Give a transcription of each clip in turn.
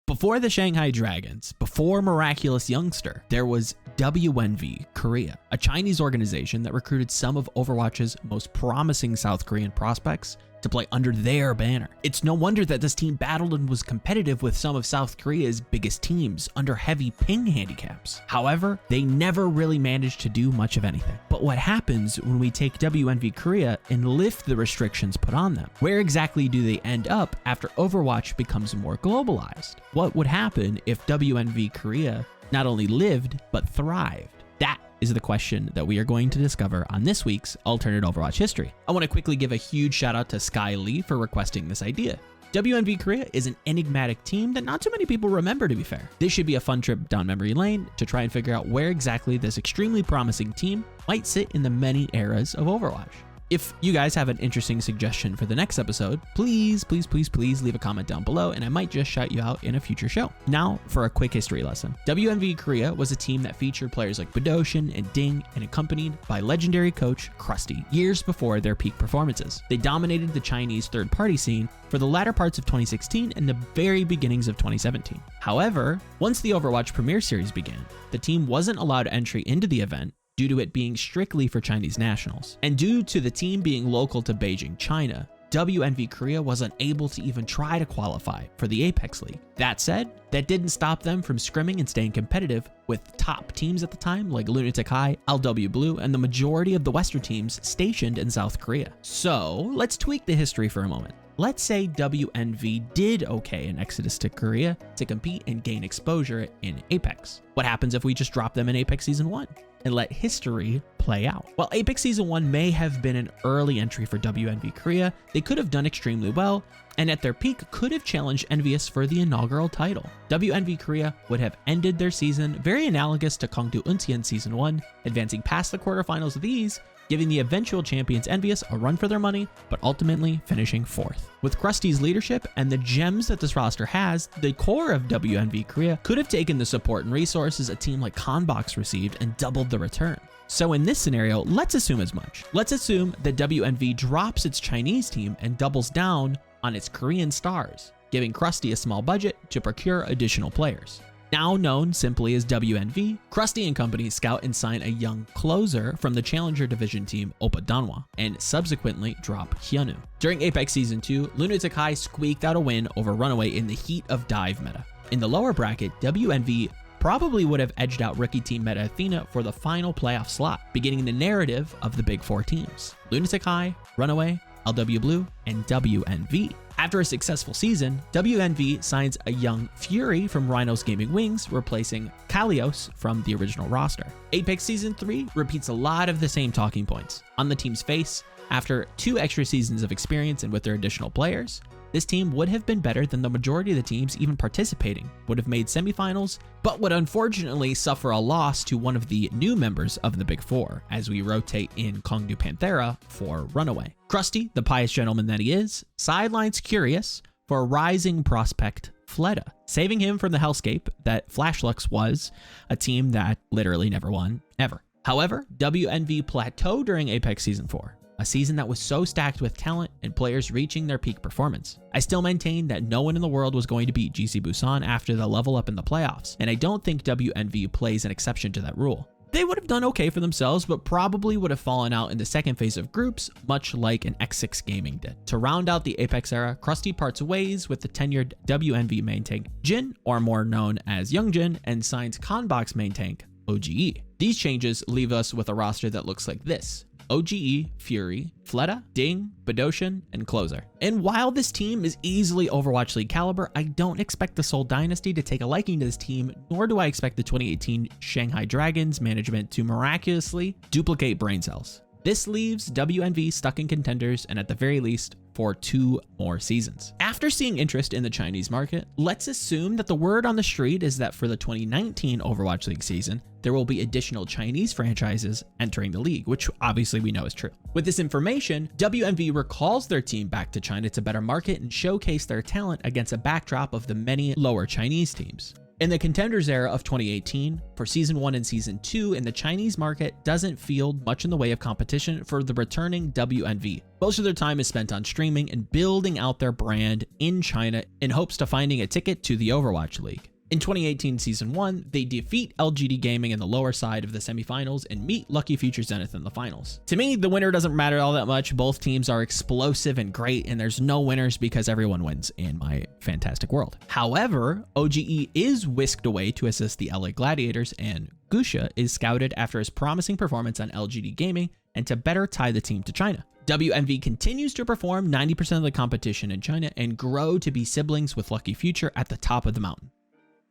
Before the Shanghai Dragons, before Miraculous Youngster, there was wNv Korea, a Chinese organization that recruited some of Overwatch's most promising South Korean prospects to play under their banner. It's no wonder that this team battled and was competitive with some of South Korea's biggest teams under heavy ping handicaps. However, they never really managed to do much of anything. But what happens when we take wNv Korea and lift the restrictions put on them? Where exactly do they end up after Overwatch becomes more globalized? What would happen if wNv Korea not only lived, but thrived? That is the question that we are going to discover on this week's Alternate Overwatch History. I want to quickly give a huge shout out to Sky Lee for requesting this idea. wNv Korea is an enigmatic team that not too many people remember, to be fair. This should be a fun trip down memory lane to try and figure out where exactly this extremely promising team might sit in the many eras of Overwatch. If you guys have an interesting suggestion for the next episode, please leave a comment down below and I might just shout you out in a future show. Now for a quick history lesson. wNv Korea was a team that featured players like Badoshin and Ding and accompanied by legendary coach Krusty years before their peak performances. They dominated the Chinese third-party scene for the latter parts of 2016 and the very beginnings of 2017. However, once the Overwatch Premier Series began, the team wasn't allowed entry into the event due to it being strictly for Chinese nationals. And due to the team being local to Beijing, China, wNv Korea was unable to even try to qualify for the Apex League. That said, that didn't stop them from scrimming and staying competitive with top teams at the time like Lunatic-Hai, LW Blue, and the majority of the Western teams stationed in South Korea. So let's tweak the history for a moment. Let's say wNv did okay in Exodus to Korea to compete and gain exposure in Apex. What happens if we just drop them in Apex Season 1 and let history play out? Well, Apex Season 1 may have been an early entry for wNv Korea. They could have done extremely well, and at their peak could have challenged Envious for the inaugural title. wNv Korea would have ended their season very analogous to Kongdu Untian Season 1, advancing past the quarterfinals of these, giving the eventual champions Envious a run for their money, but ultimately finishing 4th. With Krusty's leadership and the gems that this roster has, the core of wNv Korea could have taken the support and resources a team like Conbox received and doubled the return. So in this scenario, let's assume as much. Let's assume that wNv drops its Chinese team and doubles down on its Korean stars, giving Krusty a small budget to procure additional players. Now known simply as wNv, Krusty and company scout and sign a young closer from the Challenger Division team Oppa Danwa, and subsequently drop Hyunwoo. During Apex Season 2, Lunatic-Hai squeaked out a win over Runaway in the heat of dive meta. In the lower bracket, wNv probably would have edged out rookie team Meta Athena for the final playoff slot, beginning the narrative of the big four teams: Lunatic-Hai, Runaway, LW Blue, and wNv. After a successful season, wNv signs a young Fury from Rhinos Gaming Wings, replacing Kalios from the original roster. Apex Season 3 repeats a lot of the same talking points. On the team's face, after 2 extra seasons of experience and with their additional players, this team would have been better than the majority of the teams even participating, would have made semifinals, but would unfortunately suffer a loss to one of the new members of the Big Four as we rotate in Kongdu Panthera for Runaway. Krusty, the pious gentleman that he is, sidelines Curious for a rising prospect Fleta, saving him from the hellscape that Flashlux was, a team that literally never won, ever. However, wNv plateaued during Apex Season 4. A season that was so stacked with talent and players reaching their peak performance. I still maintain that no one in the world was going to beat GC Busan after the level up in the playoffs, and I don't think wNv plays an exception to that rule. They would have done okay for themselves, but probably would have fallen out in the second phase of groups, much like an X6 Gaming did. To round out the Apex era, Krusty parts ways with the tenured wNv main tank Jin, or more known as Young Jin, and signs Conbox main tank OGE. These changes leave us with a roster that looks like this: OGE, Fury, Fleta, Ding, Badoshin, and Closer. And while this team is easily Overwatch League caliber, I don't expect the Seoul Dynasty to take a liking to this team, nor do I expect the 2018 Shanghai Dragons management to miraculously duplicate brain cells. This leaves wNv stuck in contenders and at the very least for 2 more seasons. After seeing interest in the Chinese market, let's assume that the word on the street is that for the 2019 Overwatch League season, there will be additional Chinese franchises entering the league, which obviously we know is true. With this information, wNv recalls their team back to China to better market and showcase their talent against a backdrop of the many lower Chinese teams. In the Contenders era of 2018, for Season 1 and Season 2 in the Chinese market doesn't field much in the way of competition for the returning wNv. Most of their time is spent on streaming and building out their brand in China in hopes to finding a ticket to the Overwatch League. In 2018 Season 1, they defeat LGD Gaming in the lower side of the semifinals and meet Lucky Future Zenith in the finals. To me, the winner doesn't matter all that much. Both teams are explosive and great, and there's no winners because everyone wins in my fantastic world. However, OGE is whisked away to assist the LA Gladiators, and Gusha is scouted after his promising performance on LGD Gaming and to better tie the team to China. wNv continues to perform 90% of the competition in China and grow to be siblings with Lucky Future at the top of the mountain.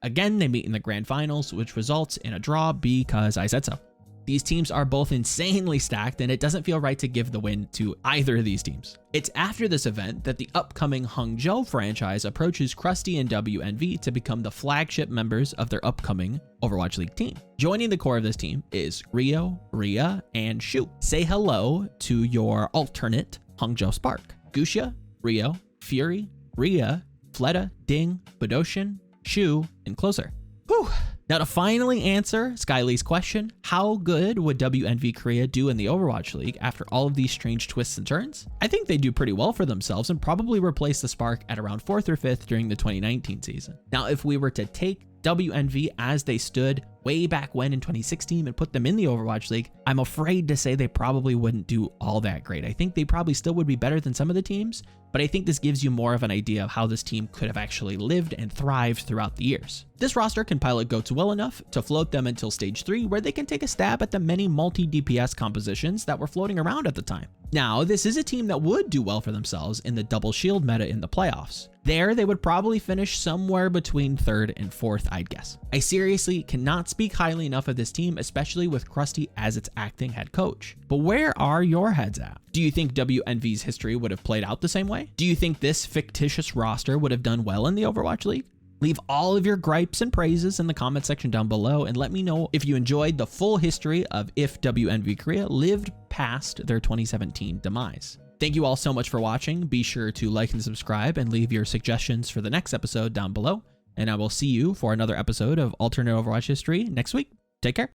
Again, they meet in the grand finals, which results in a draw because I said so. These teams are both insanely stacked, and it doesn't feel right to give the win to either of these teams. It's after this event that the upcoming Hangzhou franchise approaches Krusty and wNv to become the flagship members of their upcoming Overwatch League team. Joining the core of this team is Rio, Rhea, and Shu. Say hello to your alternate Hangzhou Spark. Gusha, Rio, Fury, Rhea, Fleta, Ding, Badoshin, Shu, and Closer. Whew. Now to finally answer Skylee's question, how good would wNv Korea do in the Overwatch League after all of these strange twists and turns? I think they do pretty well for themselves and probably replace the Spark at around 4th or 5th during the 2019 season. Now if we were to take wNv as they stood way back when in 2016 and put them in the Overwatch League, I'm afraid to say they probably wouldn't do all that great. I think they probably still would be better than some of the teams, but I think this gives you more of an idea of how this team could have actually lived and thrived throughout the years. This roster can pilot goats well enough to float them until stage 3, where they can take a stab at the many multi-DPS compositions that were floating around at the time. Now, this is a team that would do well for themselves in the double shield meta in the playoffs. There, they would probably finish somewhere between 3rd and 4th, I'd guess. I seriously cannot speak highly enough of this team, especially with Krusty as its acting head coach. But where are your heads at? Do you think wNv's history would have played out the same way? Do you think this fictitious roster would have done well in the Overwatch League? Leave all of your gripes and praises in the comment section down below and let me know if you enjoyed the full history of if wNv Korea lived past their 2017 demise. Thank you all so much for watching. Be sure to like and subscribe and leave your suggestions for the next episode down below. And I will see you for another episode of Alternate Overwatch History next week. Take care.